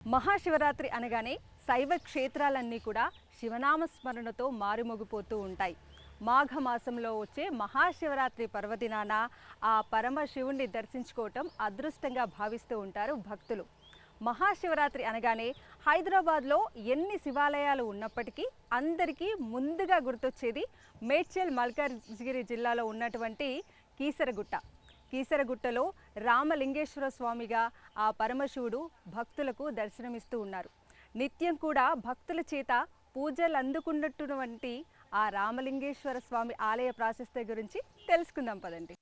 మహాశివరాత్రి అనగానే శైవ క్షేత్రాలన్నీ కూడా శివనామ స్మరణతో మారుమోగిపోతూ ఉంటాయి. మాఘమాసంలో వచ్చే మహాశివరాత్రి పర్వదినాన ఆ పరమశివుణ్ణి దర్శించుకోవటం అదృష్టంగా భావిస్తూ ఉంటారు భక్తులు. మహాశివరాత్రి అనగానే హైదరాబాద్లో ఎన్ని శివాలయాలు ఉన్నప్పటికీ అందరికీ ముందుగా గుర్తొచ్చేది మేడ్చల్ మల్కాజ్గిరి జిల్లాలో ఉన్నటువంటి కీసరగుట్ట. కీసరగుట్టలో రామలింగేశ్వర స్వామిగా ఆ పరమశివుడు భక్తులకు దర్శనమిస్తూ ఉన్నారు. నిత్యం కూడా భక్తుల చేత పూజలు అందుకున్నటువంటి ఆ రామలింగేశ్వర స్వామి ఆలయ ప్రాశస్త్యం గురించి తెలుసుకుందాం పదండి.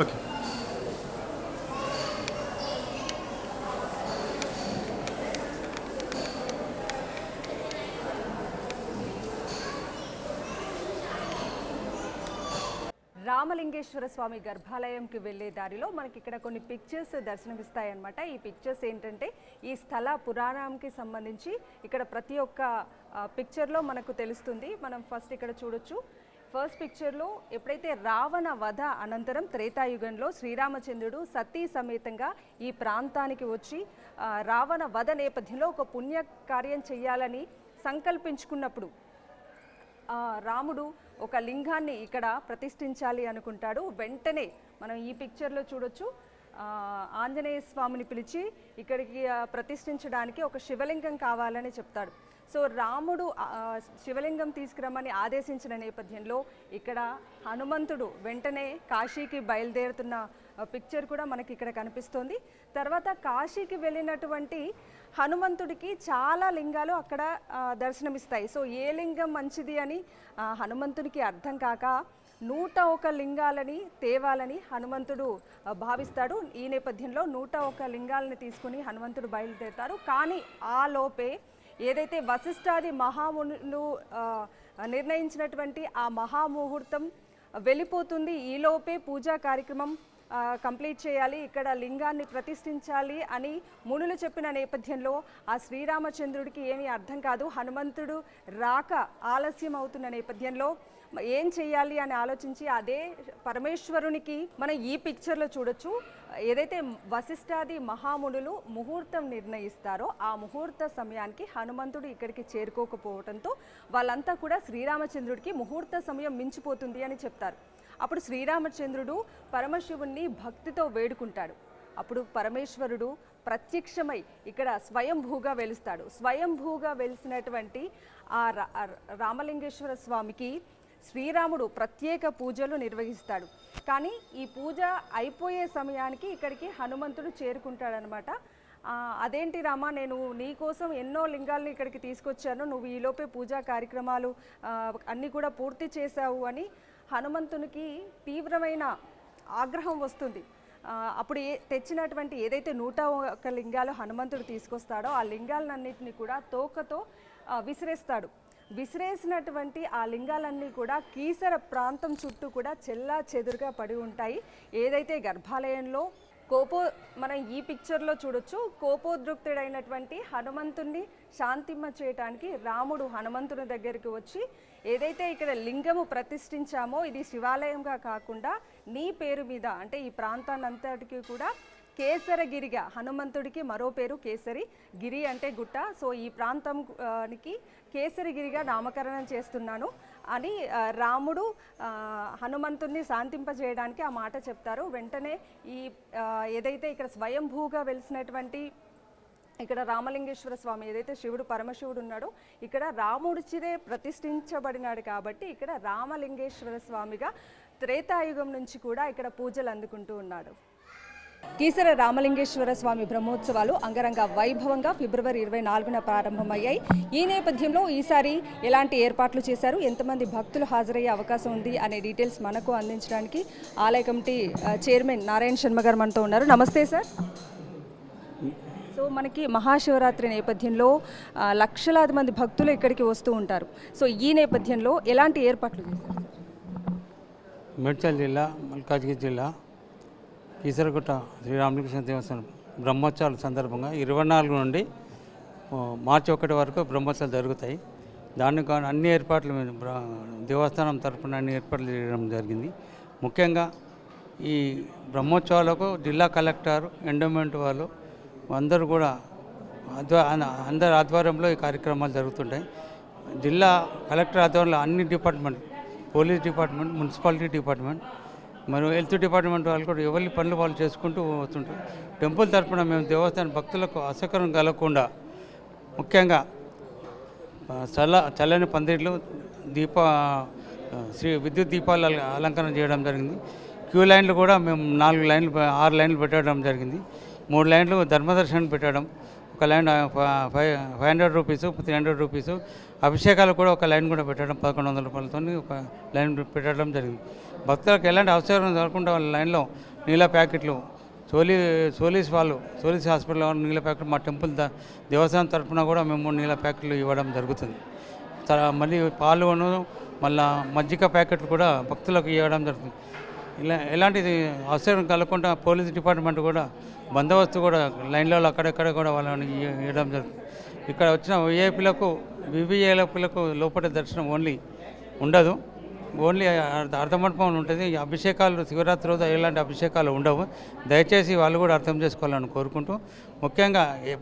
ఓకే. రామలింగేశ్వర స్వామి గర్భాలయంకి వెళ్ళే దారిలో మనకి ఇక్కడ కొన్ని పిక్చర్స్ దర్శనమిస్తాయన్నమాట. ఈ పిక్చర్స్ ఏంటంటే ఈ స్థల పురాణంకి సంబంధించి ఇక్కడ ప్రతి ఒక్క పిక్చర్లో మనకు తెలుస్తుంది. మనం ఫస్ట్ ఇక్కడ చూడొచ్చు. ఫస్ట్ పిక్చర్లో ఎప్పుడైతే రావణ వధ అనంతరం త్రేతాయుగంలో శ్రీరామచంద్రుడు సతీ సమేతంగా ఈ ప్రాంతానికి వచ్చి రావణ వధ నేపథ్యంలో ఒక పుణ్యకార్యం చేయాలని సంకల్పించుకున్నప్పుడు రాముడు ఒక లింగాన్ని ఇక్కడ ప్రతిష్ఠించాలి అనుకుంటాడు. వెంటనే మనం ఈ పిక్చర్లో చూడొచ్చు, ఆంజనేయ స్వామిని పిలిచి ఇక్కడికి ప్రతిష్ఠించడానికి ఒక శివలింగం కావాలని చెప్తాడు. సో రాముడు శివలింగం తీసుకురమ్మని ఆదేశించిన నేపథ్యంలో ఇక్కడ హనుమంతుడు వెంటనే కాశీకి బయలుదేరుతున్న పిక్చర్ కూడా మనకి ఇక్కడ కనిపిస్తోంది. తర్వాత కాశీకి వెళ్ళినటువంటి హనుమంతుడికి చాలా లింగాలు అక్కడ దర్శనమిస్తాయి. సో ఏ లింగం మంచిది అని హనుమంతుడికి అర్థం కాక 101 లింగాలని తేవాలని హనుమంతుడు భావిస్తాడు. ఈ నేపథ్యంలో 101 లింగాలని తీసుకుని హనుమంతుడు బయలుదేరుతారు. కానీ ఆ లోపే ఏదైతే వశిష్ఠాది మహామునులు నిర్ణయించినటువంటి ఆ మహాముహూర్తం వెళ్ళిపోతుంది. ఈలోపే పూజా కార్యక్రమం కంప్లీట్ చేయాలి, ఇక్కడ లింగాన్ని ప్రతిష్ఠించాలి అని మునులు చెప్పిన నేపథ్యంలో ఆ శ్రీరామచంద్రుడికి ఏమీ అర్థం కాదు. హనుమంతుడు రాక ఆలస్యం అవుతున్న నేపథ్యంలో ఏం చేయాలి అని ఆలోచించి అదే పరమేశ్వరునికి మనం ఈ పిక్చర్లో చూడొచ్చు. ఏదైతే వశిష్ఠాది మహామునులు ముహూర్తం నిర్ణయిస్తారో ఆ ముహూర్త సమయానికి హనుమంతుడు ఇక్కడికి చేరుకోకపోవడంతో వాళ్ళంతా కూడా శ్రీరామచంద్రుడికి ముహూర్త సమయం మించిపోతుంది అని చెప్తారు. అప్పుడు శ్రీరామచంద్రుడు పరమశివుణ్ణి భక్తితో వేడుకుంటాడు. అప్పుడు పరమేశ్వరుడు ప్రత్యక్షమై ఇక్కడ స్వయంభూగా వెలుస్తాడు. స్వయంభూగా వెలిసినటువంటి ఆ రామలింగేశ్వర స్వామికి శ్రీరాముడు ప్రత్యేక పూజలు నిర్వహిస్తాడు. కానీ ఈ పూజ అయిపోయే సమయానికి ఇక్కడికి హనుమంతుడు చేరుకుంటాడనమాట. అదేంటి రామా, నేను నీ కోసం ఎన్నో లింగాలను ఇక్కడికి తీసుకొచ్చాను, నువ్వు ఈలోపే పూజా కార్యక్రమాలు అన్నీ కూడా పూర్తి చేశావు అని హనుమంతునికి తీవ్రమైన ఆగ్రహం వస్తుంది. అప్పుడు తెచ్చినటువంటి ఏదైతే 101 లింగాలు హనుమంతుడు తీసుకొస్తాడో ఆ లింగాలన్నింటినీ కూడా తోకతో విసిరేస్తాడు. విసిరేసినటువంటి ఆ లింగాలన్నీ కూడా కీసర ప్రాంతం చుట్టూ కూడా చెల్లా చెదురుగా పడి ఉంటాయి. ఏదైతే గర్భాలయంలో మనం ఈ పిక్చర్లో చూడొచ్చు, కోపోద్రిక్తుడైనటువంటి హనుమంతుణ్ణి శాంతింప చేయటానికి రాముడు హనుమంతుని దగ్గరికి వచ్చి ఏదైతే ఇక్కడ లింగము ప్రతిష్ఠించామో ఇది శివాలయంగా కాకుండా నీ పేరు మీద, అంటే ఈ ప్రాంతాన్నంతటికీ కూడా కేసరగిరిగా, హనుమంతుడికి మరో పేరు కేసరి, గిరి అంటే గుట్ట, సో ఈ ప్రాంతానికి కేసరిగిరిగా నామకరణం చేస్తున్నాను అని రాముడు హనుమంతుడిని శాంతింపజేయడానికి ఆ మాట చెప్తారు. వెంటనే ఈ ఏదైతే ఇక్కడ స్వయంభూగా వెలిసినటువంటి ఇక్కడ రామలింగేశ్వర స్వామి, ఏదైతే శివుడు పరమశివుడు ఉన్నాడో ఇక్కడ రాముడిచిదే ప్రతిష్ఠించబడినాడు కాబట్టి ఇక్కడ రామలింగేశ్వర స్వామిగా త్రేతాయుగం నుంచి కూడా ఇక్కడ పూజలు అందుకుంటూ ఉన్నాడు. కీసర రామలింగేశ్వర స్వామి బ్రహ్మోత్సవాలు అంగరంగ వైభవంగా ఫిబ్రవరి 24న ప్రారంభమయ్యాయి. ఈ నేపథ్యంలో ఈసారి ఎలాంటి ఏర్పాట్లు చేశారు, ఎంతమంది భక్తులు హాజరయ్యే అవకాశం ఉంది అనే డీటెయిల్స్ మనకు అందించడానికి ఆలయ కమిటీ చైర్మన్ నారాయణ శర్మ గారు మనతో ఉన్నారు. నమస్తే సార్. సో మనకి మహాశివరాత్రి నేపథ్యంలో లక్షలాది మంది భక్తులు ఇక్కడికి వస్తూ ఉంటారు. సో ఈ నేపథ్యంలో ఎలాంటి ఏర్పాట్లు చేశారు? మేడ్చల్ జిల్లా, మల్కాజ్గిరి జిల్లా కీసరగుట్ట శ్రీరామకృష్ణ దేవస్థానం బ్రహ్మోత్సవాల సందర్భంగా 24 నుండి మార్చి 1 వరకు బ్రహ్మోత్సవాలు జరుగుతాయి. దానికి అన్ని ఏర్పాట్లు దేవస్థానం తరఫున అన్ని ఏర్పాట్లు చేయడం జరిగింది. ముఖ్యంగా ఈ బ్రహ్మోత్సవాలకు జిల్లా కలెక్టర్, ఎండోమెంట్ వాళ్ళు అందరూ కూడా అందరి ఆధ్వర్యంలో ఈ కార్యక్రమాలు జరుగుతుంటాయి. జిల్లా కలెక్టర్ ఆధ్వర్యంలో అన్ని department, police department, municipality department మరియు హెల్త్ డిపార్ట్మెంట్ వాళ్ళు కూడా ఎవరి పనులు వాళ్ళు చేసుకుంటూ వస్తుంటారు. టెంపుల్ తరఫున మేము దేవస్థాన భక్తులకు అసౌకర్యం కలగకుండా ముఖ్యంగా చల్లని పందిర్లు, విద్యుత్ దీపాలు అలంకరణ చేయడం జరిగింది. క్యూ లైన్లు కూడా మేము 6 లైన్లు పెట్టడం జరిగింది. 3 లైన్లు ధర్మదర్శనం పెట్టడం, ఒక లైన్ 500 రూపీసు, 300 రూపీసు. అభిషేకాలు కూడా ఒక లైన్ కూడా పెట్టడం 1100 రూపాయలతో ఒక లైన్ పెట్టడం జరిగింది. భక్తులకు ఎలాంటి అవసరం జరగకుండా వాళ్ళ లైన్లో నీళ్ళ ప్యాకెట్లు, సోలీస్ హాస్పిటల్ వాళ్ళు నీళ్ళ ప్యాకెట్లు మా టెంపుల్ దేవస్థానం తరఫున కూడా మేము నీళ్ళ ప్యాకెట్లు ఇవ్వడం జరుగుతుంది. మళ్ళీ పాలును మళ్ళీ మజ్జిగ ప్యాకెట్లు కూడా భక్తులకు ఇవ్వడం జరుగుతుంది. ఎలాంటిది అవసరం కలగకుండా పోలీస్ డిపార్ట్మెంట్ కూడా బందోబస్తు కూడా లైన్లలో అక్కడెక్కడ కూడా వాళ్ళని ఇవ్వడం జరుగుతుంది. ఇక్కడ వచ్చిన విఐపీలకు, వివిఐపీలకు లోపల దర్శనం ఉండదు, ఓన్లీ అర్ధమండపం ఉంటుంది. అభిషేకాలు శివరాత్రి రోజు ఎలాంటి అభిషేకాలు ఉండవు. దయచేసి వాళ్ళు కూడా అర్థం చేసుకోవాలని కోరుకుంటూ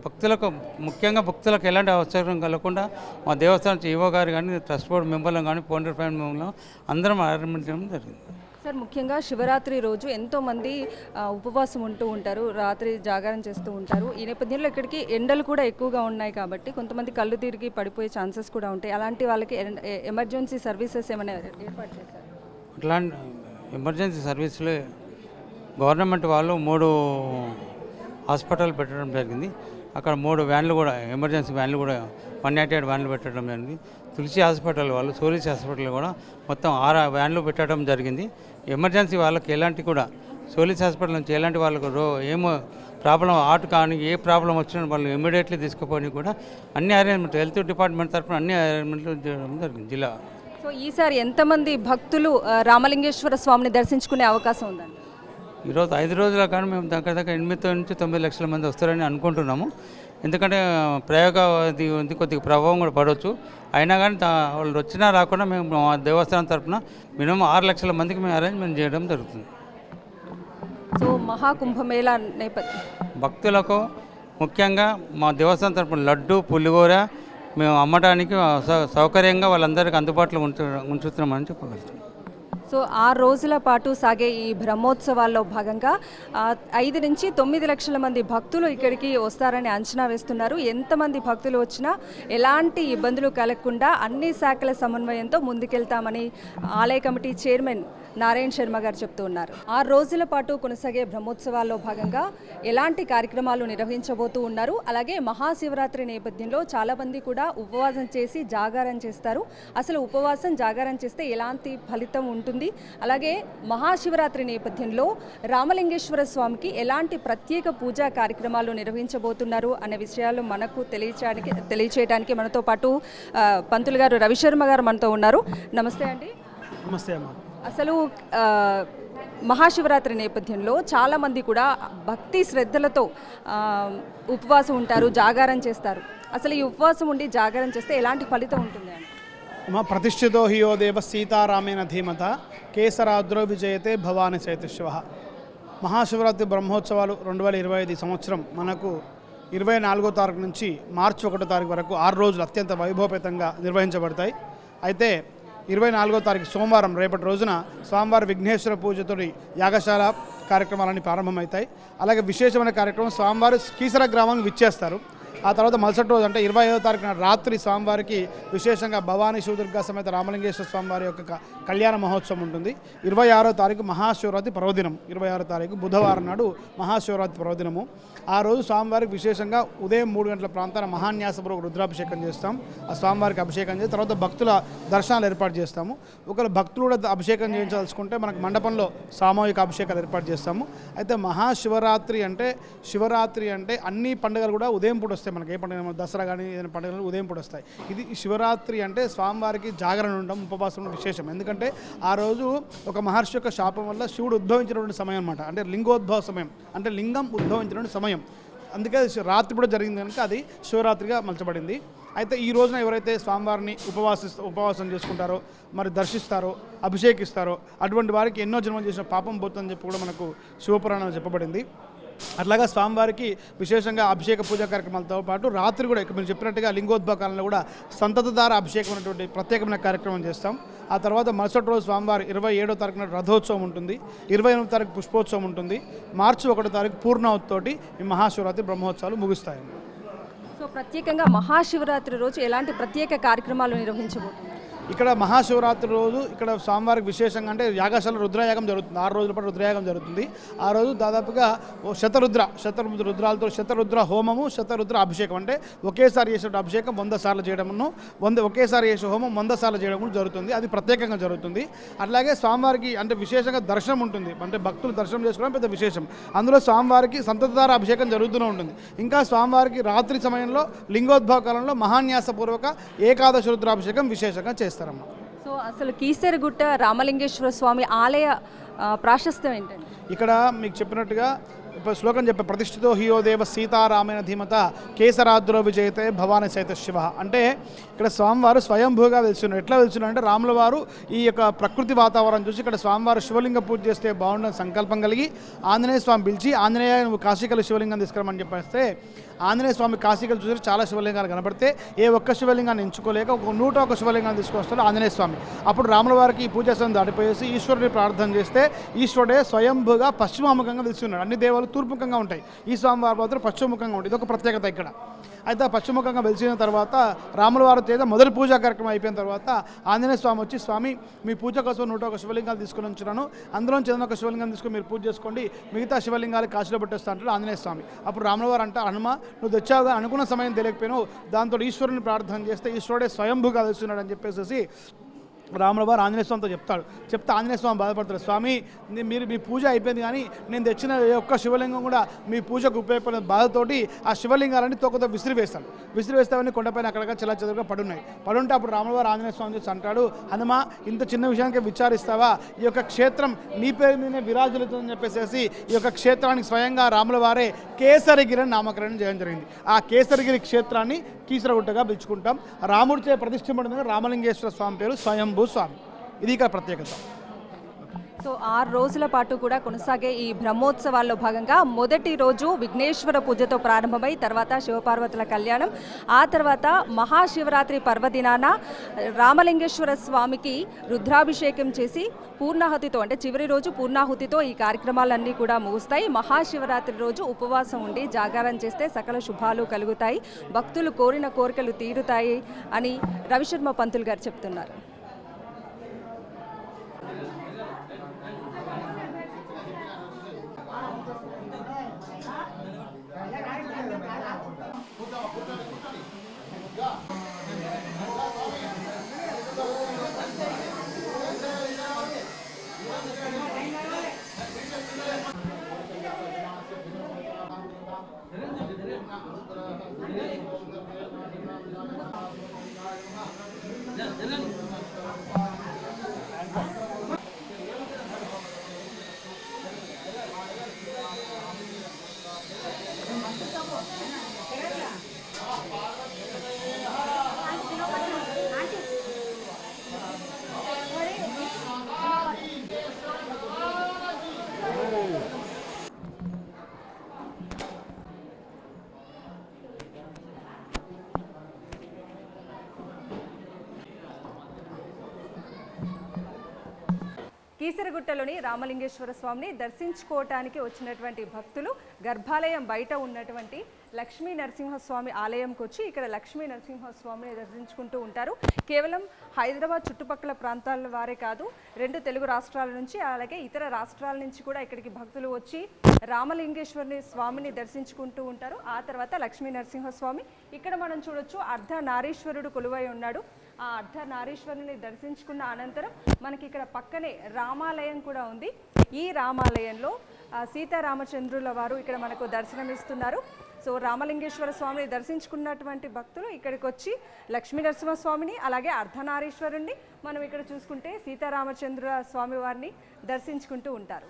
భక్తులకు ఎలాంటి అవసరం కలగకుండా మా దేవస్థానం ఈవో గారు కానీ, ట్రస్ట్ బోర్డు మెంబర్లు కానీ, ఫౌండర్ ఫ్యామిలీ మెంబర్లు అందరం ఆరంభించడం జరిగింది. సార్, ముఖ్యంగా శివరాత్రి రోజు ఎంతోమంది ఉపవాసం ఉంటూ ఉంటారు, రాత్రి జాగారం చేస్తూ ఉంటారు. ఈ నేపథ్యంలో ఇక్కడికి ఎండలు కూడా ఎక్కువగా ఉన్నాయి కాబట్టి కొంతమంది కళ్ళు తిరిగి పడిపోయే ఛాన్సెస్ కూడా ఉంటాయి. అలాంటి వాళ్ళకి ఎమర్జెన్సీ సర్వీసెస్ ఏమైనా ఏర్పాటు చేశారు? అట్లాంటి ఎమర్జెన్సీ సర్వీసులు గవర్నమెంట్ వాళ్ళు 3 హాస్పిటల్ పెట్టడం జరిగింది. అక్కడ 3 వ్యాన్లు కూడా, ఎమర్జెన్సీ వ్యాన్లు కూడా 188 వ్యాన్లు పెట్టడం జరిగింది. తులసి హాస్పిటల్ వాళ్ళు, సోలీస్ హాస్పిటల్ కూడా మొత్తం 6 వ్యాన్లు పెట్టడం జరిగింది. ఎమర్జెన్సీ వాళ్ళకి ఎలాంటి కూడా సోలీస్ హాస్పిటల్ నుంచి ఎలాంటి వాళ్ళకు ఏమో ప్రాబ్లం హార్ట్ కానీ ఏ ప్రాబ్లం వచ్చినా వాళ్ళు ఇమీడియట్లీ తీసుకుపోయి కూడా అన్ని అరేంజ్మెంట్ హెల్త్ డిపార్ట్మెంట్ తరఫున అన్ని అరేంజ్మెంట్లు చేయడం జరిగింది జిల్లా. సో ఈసారి ఎంతమంది భక్తులు రామలింగేశ్వర స్వామిని దర్శించుకునే అవకాశం ఉందండి? ఈరోజు 5 రోజుల కానీ మేము దగ్గర 8 నుంచి 9 లక్షల మంది వస్తారని అనుకుంటున్నాము. ఎందుకంటే ప్రయోగది కొద్దిగా ప్రభావం కూడా పడవచ్చు. అయినా కానీ వాళ్ళు వచ్చినా రాకుండా మేము దేవస్థానం తరఫున మినిమం 6 లక్షల మందికి మేము అరేంజ్మెంట్ చేయడం జరుగుతుంది. సో మహాకుంభమేళా నేపథ్యం భక్తులకు ముఖ్యంగా మా దేవస్థానం తరఫున లడ్డు, పులిగోర మేము అమ్మడానికి సౌకర్యంగా వాళ్ళందరికీ అందుబాటులో ఉంచుతున్నామని చెప్పగలుగుతాం. సో 6 రోజుల పాటు సాగే ఈ బ్రహ్మోత్సవాల్లో భాగంగా 5 నుంచి 9 లక్షల మంది భక్తులు ఇక్కడికి వస్తారని అంచనా వేస్తున్నారు. ఎంతమంది భక్తులు వచ్చినా ఎలాంటి ఇబ్బందులు కలగకుండా అన్ని శాఖల సమన్వయంతో ముందుకెళ్తామని ఆలయ కమిటీ చైర్మన్ నారాయణ శర్మ గారు చెప్తూ ఉన్నారు. 6 రోజుల పాటు కొనసాగే బ్రహ్మోత్సవాల్లో భాగంగా ఎలాంటి కార్యక్రమాలు నిర్వహించబోతూ ఉన్నారు, అలాగే మహాశివరాత్రి నేపథ్యంలో చాలామంది కూడా ఉపవాసం చేసి జాగారం చేస్తారు. అసలు ఉపవాసం జాగారం చేస్తే ఎలాంటి ఫలితం ఉంటుంది, అలాగే మహాశివరాత్రి నేపథ్యంలో రామలింగేశ్వర స్వామికి ఎలాంటి ప్రత్యేక పూజా కార్యక్రమాలు నిర్వహించబోతున్నారు అనే విషయాలు మనకు తెలియచేయడానికి మనతో పాటు పంతులు గారు రవిశర్మ గారు మనతో ఉన్నారు. నమస్తే అండి. నమస్తే అమ్మ. అసలు మహాశివరాత్రి నేపథ్యంలో చాలామంది కూడా భక్తి శ్రద్ధలతో ఉపవాసం ఉంటారు, జాగారం చేస్తారు. అసలు ఈ ఉపవాసం ఉండి జాగారం చేస్తే ఎలాంటి ఫలితం ఉంటుంది అంటే? అమ్మ, ప్రతిష్ఠితో హి యో దేవ సీతారామేణ ధీమత కేసరాద్రో విజయతే భవాని చైతశ్వ. మహాశివరాత్రి బ్రహ్మోత్సవాలు 2025 సంవత్సరం మనకు 24వ తారీఖు నుంచి మార్చి 1వ తారీఖు వరకు 6 రోజులు అత్యంత వైభవపేతంగా నిర్వహించబడతాయి. అయితే 24వ తారీఖు సోమవారం రేపటి రోజున స్వామివారి విఘ్నేశ్వర పూజతోటి యాగశాల కార్యక్రమాలన్నీ ప్రారంభమవుతాయి. అలాగే విశేషమైన కార్యక్రమం స్వామివారు కీసర గ్రామానికి విచ్చేస్తారు. ఆ తర్వాత మరుసటి రోజు అంటే 25వ తారీఖున రాత్రి స్వామివారికి విశేషంగా భవానీ శివదుర్గా సమేత రామలింగేశ్వర స్వామివారి యొక్క కళ్యాణ మహోత్సవం ఉంటుంది. 26వ తారీఖు మహాశివరాత్రి పర్వదినం, 26వ తారీఖు బుధవారం నాడు మహాశివరాత్రి పర్వదినము. ఆ రోజు స్వామివారికి విశేషంగా ఉదయం 3 గంటల ప్రాంతాన మహాన్యాసపూర్వక రుద్రాభిషేకం చేస్తాం. ఆ స్వామివారికి అభిషేకం చేసి తర్వాత భక్తుల దర్శనాలు ఏర్పాటు చేస్తాము. ఒకవేళ భక్తులు కూడా అభిషేకం చేయించాల్సుకుంటే మనకు మండపంలో సామూహిక అభిషేకాలు ఏర్పాటు చేస్తాము. అయితే మహాశివరాత్రి అంటే శివరాత్రి అంటే అన్ని పండుగలు కూడా ఉదయం పూట వస్తాయి. మనకి ఏ పండుగ, దసరా కానీ ఏదైనా పండుగలు ఉదయం పూట వస్తాయి. ఇది శివరాత్రి అంటే స్వామివారికి జాగరణ ఉండడం, ఉపవాసం విశేషం. ఎందుకంటే ఆ రోజు ఒక మహర్షి యొక్క శాపం వల్ల శివుడు ఉద్భవించినటువంటి సమయం అనమాట. అంటే లింగోద్భవ సమయం, అంటే లింగం ఉద్భవించినటువంటి సమయం. అందుకే రాత్రి కూడా జరిగింది కనుక అది శివరాత్రిగా మలచబడింది. అయితే ఈ రోజున ఎవరైతే స్వామివారిని ఉపవాసం చేసుకుంటారో, మరి దర్శిస్తారో, అభిషేకిస్తారో అటువంటి వారికి ఎన్నో జన్మలు చేసిన పాపం పోతుందని చెప్పి కూడా మనకు శివపురాణంలో చెప్పబడింది. అట్లాగా స్వామివారికి విశేషంగా అభిషేక పూజా కార్యక్రమాలతో పాటు రాత్రి కూడా మీరు చెప్పినట్టుగా లింగోద్భవ కాలంలో కూడా సంతతధార అభిషేకం అనేటువంటి ప్రత్యేకమైన కార్యక్రమం చేస్తాం. ఆ తర్వాత మరుసటి రోజు స్వామివారి 27వ తారీఖున రథోత్సవం ఉంటుంది, 28వ తారీఖు పుష్పోత్సవం ఉంటుంది, మార్చి 1వ తారీఖు పూర్ణావతితోటి ఈ మహాశివరాత్రి బ్రహ్మోత్సవాలు ముగుస్తాయి. సో ప్రత్యేకంగా మహాశివరాత్రి రోజు ఎలాంటి ప్రత్యేక కార్యక్రమాలు నిర్వహించబోతున్నారు? ఇక్కడ మహాశివరాత్రి రోజు ఇక్కడ స్వామివారికి విశేషంగా అంటే యాగశాల రుద్రయాగం జరుగుతుంది. 6 రోజుల పాటు రుద్రయాగం జరుగుతుంది. ఆ రోజు దాదాపుగా శతరుద్రాలతో శతరుద్ర హోమము, శతరుద్ర అభిషేకం అంటే ఒకేసారి చేసే అభిషేకం 100 సార్లు చేయడమును, ఒకేసారి చేసే హోమం 100 సార్లు చేయడం కూడా జరుగుతుంది. అది ప్రత్యేకంగా జరుగుతుంది. అట్లాగే స్వామివారికి అంటే విశేషంగా దర్శనం ఉంటుంది. అంటే భక్తులు దర్శనం చేసుకోవడం పెద్ద విశేషం. అందులో స్వామివారికి సంతతధార అభిషేకం జరుగుతూనే ఉంటుంది. ఇంకా స్వామివారికి రాత్రి సమయంలో లింగోద్భవ కాలంలో మహాన్యాసపూర్వక ఏకాదశ రుద్రాభిషేకం విశేషంగా చేస్తారు. సో అసలు కీసరగుట్ట రామలింగేశ్వర స్వామి ఆలయ ప్రాశస్త్యం ఏంటండి? ఇక్కడ మీకు చెప్పినట్టుగా శ్లోకం చెప్పే ప్రతిష్ఠితో హియో దేవ సీతారామేణ ధీమత కేసరాద్రో విజయతే భవాని సైత శివ. అంటే ఇక్కడ స్వామివారు స్వయంభూగా వెలిసినారు. ఎట్లా వెలిసినారు అంటే రాముల వారు ఈ యొక్క ప్రకృతి వాతావరణం చూసి ఇక్కడ స్వామివారు శివలింగ పూజ చేస్తే బాగుండని సంకల్పం కలిగి ఆంజనేయ స్వామి పిలిచి, ఆంజనేయ నువ్వు కాశీకల శివలింగం తీసుకురమని చెప్పేస్తే ఆంజనేయ స్వామి కాశీకలు చూసి చాలా శివలింగాలు కనబడితే ఏ ఒక్క శివలింగాన్ని ఎంచుకోలేక 101 శివలింగాన్ని తీసుకొస్తాడు ఆంజనేయ స్వామి. అప్పుడు రాముల వారికి ఈ పూజా సమయం దాటిపోయేసి ఈశ్వరుని ప్రార్థన చేస్తే ఈశ్వరుడే స్వయంభుగా పశ్చిమముఖంగా వెలిసినాడు. అన్ని దేవాలు తూర్పుముఖంగా ఉంటాయి, ఈ స్వామివారి మాత్రం పశ్చిమముఖంగా ఉంటుంది. ఇదొక ప్రత్యేకత ఇక్కడ. అయితే పశ్చిమముఖంగా వెలిసిన తర్వాత రాముల వారి చేత మొదటి పూజా కార్యక్రమం అయిపోయిన తర్వాత ఆంజనేయ స్వామి వచ్చి, స్వామి మీ పూజ కోసం 101 శివలింగాలు తీసుకుని ఉంచున్నాను, అందులో ఏదైనా ఒక శివలింగం తీసుకుని మీరు పూజ చేసుకోండి, మిగతా శివలింగాలు కాశీలో పెట్టేస్తా అంటాడు ఆంజనేయ స్వామి. అప్పుడు రాముల వారు అంటే, హనుమ నువ్వు తెచ్చావుగా, అనుకున్న సమయం తెలియకపోయినావు, దాంతో ఈశ్వరుని ప్రార్థన చేస్తే ఈశ్వరుడే స్వయంభూగా వెలుస్తున్నాడు అని చెప్పేసి రాముల వారు ఆంజనేయ స్వామితో చెప్తే ఆంజనేయ స్వామి బాధపడతారు. స్వామి మీరు మీ పూజ అయిపోయింది కానీ నేను తెచ్చిన ఒక్క శివలింగం కూడా మీ పూజకు ఉపయోగపడిన బాధతోటి ఆ శివలింగాలన్నీ తొక్కతో విసిరివేస్తామని కొండపైన అక్కడక్కడ చెల్లచెదరుగా పడుంటే అప్పుడు రాముల వారు ఆంజనేయ స్వామి చూసి అంటాడు, హనుమ ఇంత చిన్న విషయానికి విచారిస్తావా, ఈ యొక్క క్షేత్రం నీ పేరు మీదనే విరాజులుతుందని చెప్పేసి ఈ యొక్క క్షేత్రానికి స్వయంగా రాముల వారే కేసరిగిరి నామకరణం చేయడం జరిగింది. ఆ కేసరిగిరి క్షేత్రాన్ని కీసరగుట్టగా పిలుచుకుంటాం. రాముడిచే ప్రతిష్ఠింపబడిన రామలింగేశ్వర స్వామి పేరు స్వయంభూ స్వామి. ఇది ఇక్కడ ప్రత్యేకత. సో 6 రోజుల పాటు కూడా కొనసాగే ఈ బ్రహ్మోత్సవాల్లో భాగంగా మొదటి రోజు విఘ్నేశ్వర పూజతో ప్రారంభమై తర్వాత శివపార్వతుల కళ్యాణం, ఆ తర్వాత మహాశివరాత్రి పర్వదినాన రామలింగేశ్వర స్వామికి రుద్రాభిషేకం చేసి పూర్ణాహుతితో అంటే చివరి రోజు పూర్ణాహుతితో ఈ కార్యక్రమాలన్నీ కూడా ముగుస్తాయి. మహాశివరాత్రి రోజు ఉపవాసం ఉండి జాగారం చేస్తే సకల శుభాలు కలుగుతాయి, భక్తులు కోరిన కోరికలు తీరుతాయి అని రవిశర్మ పంతులు గారు చెప్తున్నారు. కీసరగుట్టలోని రామలింగేశ్వర స్వామిని దర్శించుకోవటానికి వచ్చినటువంటి భక్తులు గర్భాలయం బయట ఉన్నటువంటి లక్ష్మీ నరసింహస్వామి ఆలయంకి వచ్చి ఇక్కడ లక్ష్మీ నరసింహస్వామిని దర్శించుకుంటూ ఉంటారు. కేవలం హైదరాబాద్ చుట్టుపక్కల ప్రాంతాల వారే కాదు, 2 తెలుగు రాష్ట్రాల నుంచి అలాగే ఇతర రాష్ట్రాల నుంచి కూడా ఇక్కడికి భక్తులు వచ్చి రామలింగేశ్వరుని స్వామిని దర్శించుకుంటూ ఉంటారు. ఆ తర్వాత లక్ష్మీ నరసింహస్వామి ఇక్కడ మనం చూడొచ్చు అర్ధనారీశ్వరుడు కొలువై ఉన్నాడు. ఆ అర్ధనారీశ్వరుని దర్శించుకున్న అనంతరం మనకి ఇక్కడ పక్కనే రామాలయం కూడా ఉంది. ఈ రామాలయంలో సీతారామచంద్రుల వారు ఇక్కడ మనకు దర్శనమిస్తున్నారు. సో రామలింగేశ్వర స్వామిని దర్శించుకున్నటువంటి భక్తులు ఇక్కడికి వచ్చి లక్ష్మీ నరసింహస్వామిని అలాగే అర్ధనారీశ్వరుణ్ణి మనం ఇక్కడ చూసుకుంటే సీతారామచంద్ర స్వామి వారిని దర్శించుకుంటూ ఉంటారు.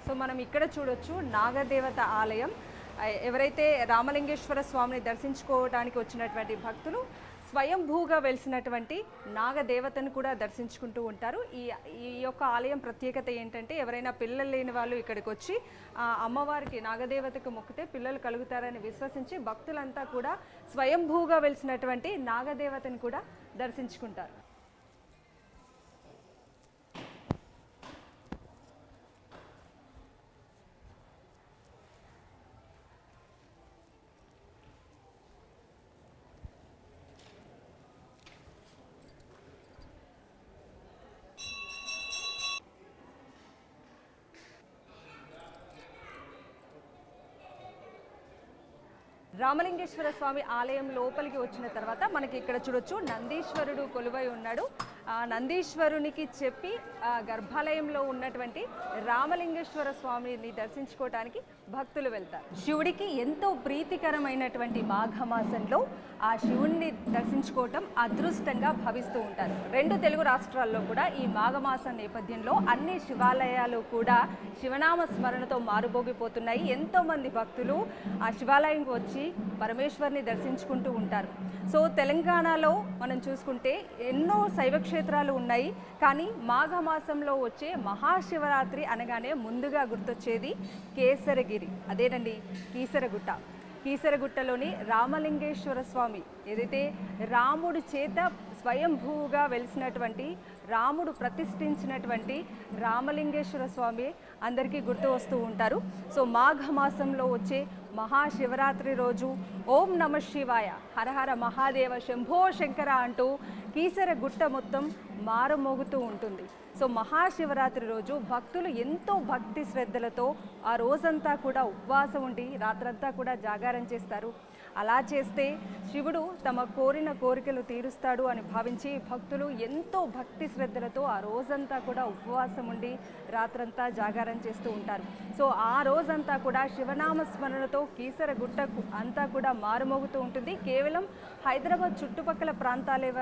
సో మనం ఇక్కడ చూడొచ్చు నాగదేవత ఆలయం. ఎవరైతే రామలింగేశ్వర స్వామిని దర్శించుకోవడానికి వచ్చినటువంటి భక్తులు స్వయంభూగా వెలిసినటువంటి నాగదేవతను కూడా దర్శించుకుంటూ ఉంటారు. ఈ యొక్క ఆలయం ప్రత్యేకత ఏంటంటే ఎవరైనా పిల్లలు లేని వాళ్ళు ఇక్కడికి వచ్చి అమ్మవారికి నాగదేవతకు మొక్కితే పిల్లలు కలుగుతారని విశ్వసించి భక్తులంతా కూడా స్వయంభూగా వెలిసినటువంటి నాగదేవతను కూడా దర్శించుకుంటారు. రామలింగేశ్వర స్వామి ఆలయం లోపలికి వచ్చిన తర్వాత మనకి ఇక్కడ చూడొచ్చు నందీశ్వరుడు కొలువై ఉన్నాడు. నందీశ్వరునికి చెప్పి గర్భాలయంలో ఉన్నటువంటి రామలింగేశ్వర స్వామిని దర్శించుకోవడానికి భక్తులు వెళ్తారు. శివుడికి ఎంతో ప్రీతికరమైనటువంటి మాఘమాసంలో ఆ శివుణ్ణి దర్శించుకోవటం అదృష్టంగా భావిస్తూ ఉంటారు. 2 తెలుగు రాష్ట్రాల్లో కూడా ఈ మాఘమాసం నేపథ్యంలో అన్ని శివాలయాలు కూడా శివనామ స్మరణతో మారుమోగిపోతున్నాయి. ఎంతోమంది భక్తులు ఆ శివాలయంకి వచ్చి పరమేశ్వరుని దర్శించుకుంటూ ఉంటారు. సో తెలంగాణలో మనం చూసుకుంటే ఎన్నో శైవ క్షేత్రాలు ఉన్నాయి. కానీ మాఘమాసంలో వచ్చే మహాశివరాత్రి అనగానే ముందుగా గుర్తొచ్చేది కేసరగిరి, అదేనండి కీసరగుట్ట. కీసరగుట్టలోని రామలింగేశ్వర స్వామి ఏదైతే రాముడి చేత స్వయంభూగా వెలిసినటువంటి రాముడు ప్రతిష్ఠించినటువంటి రామలింగేశ్వర స్వామి అందరికీ గుర్తు వస్తూ ఉంటారు. సో మాఘమాసంలో వచ్చే మహాశివరాత్రి రోజు ఓం నమ శివాయ, హరహర మహాదేవ, శంభో శంకర అంటూ కీసరగుట్ట మొత్తం మారుమోగుతూ ఉంటుంది. సో మహాశివరాత్రి రోజు భక్తులు ఎంతో భక్తి శ్రద్ధలతో ఆ రోజంతా కూడా ఉపవాసం ఉండి రాత్రంతా కూడా జాగారం చేస్తారు. అలా చేస్తే శివుడు తమ కోరిన కోరికలు తీరుస్తాడు అని భావించి భక్తులు ఎంతో భక్తి శ్రద్ధలతో ఆ రోజంతా కూడా ఉపవాసం ఉండి రాత్రంతా జాగారం చేస్తూ ఉంటారు. సో ఆ రోజంతా కూడా శివనామ స్మరణతో కీసరగుట్టకు అంతా కూడా మారుమోగుతూ ఉంటుంది. కేవలం హైదరాబాద్ చుట్టుపక్కల ప్రాంతాలే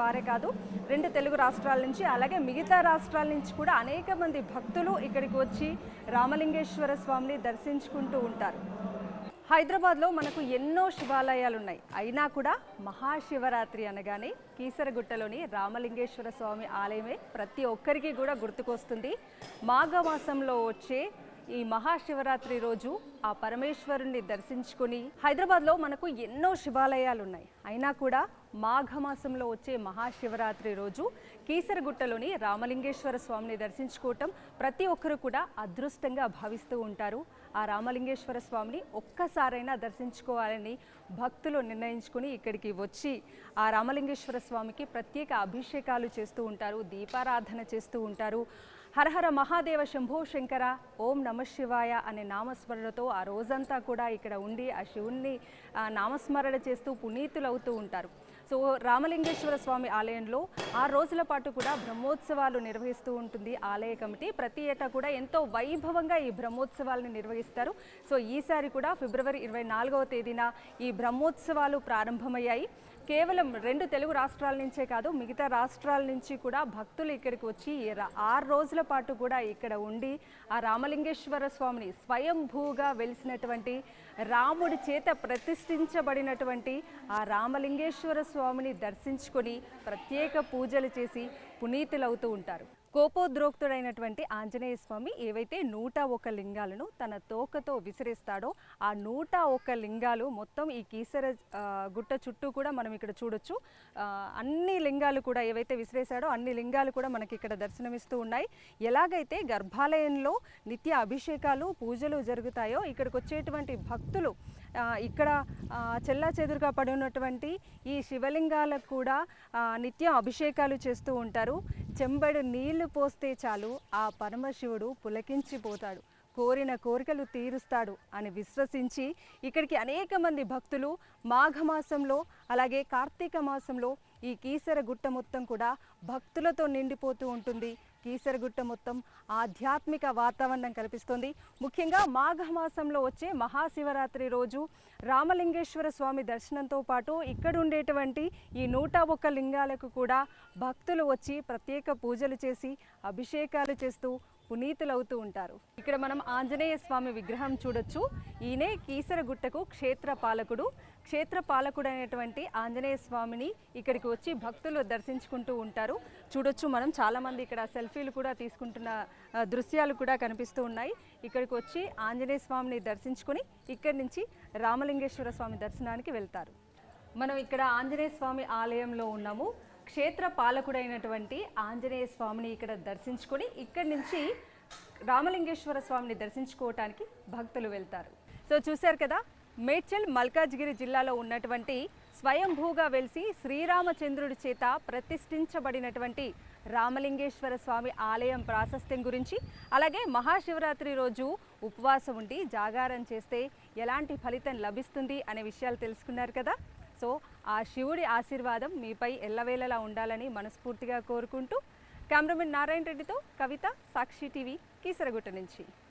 వారే కాదు, 2 తెలుగు రాష్ట్రాల నుంచి అలాగే మిగతా రాష్ట్రాల నుంచి కూడా అనేక మంది భక్తులు ఇక్కడికి వచ్చి రామలింగేశ్వర స్వామిని దర్శించుకుంటూ ఉంటారు. హైదరాబాద్లో మనకు ఎన్నో శివాలయాలు ఉన్నాయి. అయినా కూడా మహాశివరాత్రి అనగానే కీసరగుట్టలోని రామలింగేశ్వర స్వామి ఆలయమే ప్రతి ఒక్కరికి కూడా గుర్తుకొస్తుంది. మాఘమాసంలో వచ్చే ఈ మహాశివరాత్రి రోజు ఆ పరమేశ్వరుణ్ణి దర్శించుకొని హైదరాబాద్లో మనకు ఎన్నో శివాలయాలు ఉన్నాయి. అయినా కూడా మాఘమాసంలో వచ్చే మహాశివరాత్రి రోజు కీసరగుట్టలోని రామలింగేశ్వర స్వామిని దర్శించుకోవటం ప్రతి ఒక్కరు కూడా అదృష్టంగా భావిస్తూ ఉంటారు. ఆ రామలింగేశ్వర స్వామిని ఒక్కసారైనా దర్శించుకోవాలని భక్తులు నిర్ణయించుకుని ఇక్కడికి వచ్చి ఆ రామలింగేశ్వర స్వామికి ప్రత్యేక అభిషేకాలు చేస్తూ ఉంటారు, దీపారాధన చేస్తూ ఉంటారు. హరహర మహాదేవ శంభో శంకర ఓం నమ శివాయ అనే నామస్మరణతో ఆ రోజంతా కూడా ఇక్కడ ఉండి ఆ శివుణ్ణి నామస్మరణ చేస్తూ పునీతులవుతూ ఉంటారు. సో రామలింగేశ్వర స్వామి ఆలయంలో 6 రోజుల పాటు కూడా బ్రహ్మోత్సవాలు నిర్వహిస్తూ ఉంటుంది ఆలయ కమిటీ. ప్రతి ఏటా కూడా ఎంతో వైభవంగా ఈ బ్రహ్మోత్సవాలను నిర్వహిస్తారు. సో ఈసారి కూడా ఫిబ్రవరి 24వ తేదీన ఈ బ్రహ్మోత్సవాలు ప్రారంభమయ్యాయి. కేవలం 2 తెలుగు రాష్ట్రాల నుంచే కాదు, మిగతా రాష్ట్రాల నుంచి కూడా భక్తులు ఇక్కడికి వచ్చి 6 రోజుల పాటు కూడా ఇక్కడ ఉండి ఆ రామలింగేశ్వర స్వామిని స్వయంభూగా వెలిసినటువంటి రాముడి చేత ప్రతిష్ఠించబడినటువంటి ఆ రామలింగేశ్వర స్వామిని దర్శించుకొని ప్రత్యేక పూజలు చేసి పునీతులవుతూ ఉంటారు. కోపోద్రోక్తుడైనటువంటి ఆంజనేయ స్వామి ఏవైతే 101 లింగాలను తన తోకతో విసిరేస్తాడో ఆ 101 లింగాలు మొత్తం ఈ కీసర గుట్ట చుట్టూ కూడా మనం ఇక్కడ చూడొచ్చు. అన్ని లింగాలు కూడా ఏవైతే విసిరేశాడో అన్ని లింగాలు కూడా మనకి ఇక్కడ దర్శనమిస్తూ ఉన్నాయి. ఎలాగైతే గర్భాలయంలో నిత్య అభిషేకాలు పూజలు జరుగుతాయో ఇక్కడికి వచ్చేటువంటి భక్తులు ఇక్కడ చెల్లా చెదురుగా పడి ఉన్నటువంటి ఈ శివలింగాలకు కూడా నిత్యం అభిషేకాలు చేస్తూ ఉంటారు. చెంబెడు నీళ్లు పోస్తే చాలు ఆ పరమశివుడు పులకించిపోతాడు, కోరిన కోరికలు తీరుస్తాడు అని విశ్వసించి ఇక్కడికి అనేక మంది భక్తులు మాఘమాసంలో అలాగే కార్తీక మాసంలో ఈ కీసర గుట్ట మొత్తం కూడా భక్తులతో నిండిపోతూ ఉంటుంది. కీసరగుట్ట మొత్తం ఆధ్యాత్మిక వాతావరణం కల్పిస్తుంది. ముఖ్యంగా మాఘమాసంలో వచ్చే మహాశివరాత్రి రోజు రామలింగేశ్వర స్వామి దర్శనంతో పాటు ఇక్కడ ఉండేటువంటి ఈ 101 లింగాలకు కూడా భక్తులు వచ్చి ప్రత్యేక పూజలు చేసి అభిషేకాలు చేస్తూ పునీతులవుతూ ఉంటారు. ఇక్కడ మనం ఆంజనేయ స్వామి విగ్రహం చూడొచ్చు. ఈయనే కీసరగుట్టకు క్షేత్ర పాలకుడు అయినటువంటి ఆంజనేయ స్వామిని ఇక్కడికి వచ్చి భక్తులు దర్శించుకుంటూ ఉంటారు. చూడొచ్చు మనం చాలామంది ఇక్కడ సెల్ఫీలు కూడా తీసుకుంటున్న దృశ్యాలు కూడా కనిపిస్తూ ఉన్నాయి. ఇక్కడికి వచ్చి ఆంజనేయ స్వామిని దర్శించుకొని ఇక్కడి నుంచి రామలింగేశ్వర స్వామి దర్శనానికి వెళ్తారు. మనం ఇక్కడ ఆంజనేయ స్వామి ఆలయంలో ఉన్నాము. క్షేత్ర పాలకుడైనటువంటి ఆంజనేయ స్వామిని ఇక్కడ దర్శించుకొని ఇక్కడి నుంచి రామలింగేశ్వర స్వామిని దర్శించుకోవటానికి భక్తులు వెళ్తారు. సో చూశారు కదా, మేడ్చల్ మల్కాజ్గిరి జిల్లాలో ఉన్నటువంటి స్వయంభూగా వెలిసి శ్రీరామచంద్రుడి చేత ప్రతిష్ఠించబడినటువంటి రామలింగేశ్వర స్వామి ఆలయం ప్రాశస్త్యం గురించి, అలాగే మహాశివరాత్రి రోజు ఉపవాసం ఉండి జాగారం చేస్తే ఎలాంటి ఫలితం లభిస్తుంది అనే విషయాలు తెలుసుకున్నారు కదా. సో ఆ శివుడి ఆశీర్వాదం మీపై ఎల్లవేళలా ఉండాలని మనస్ఫూర్తిగా కోరుకుంటూ కెమెరామెన్ నారాయణ రెడ్డితో కవిత, సాక్షి టీవీ, కీసరగుట్ట నుంచి.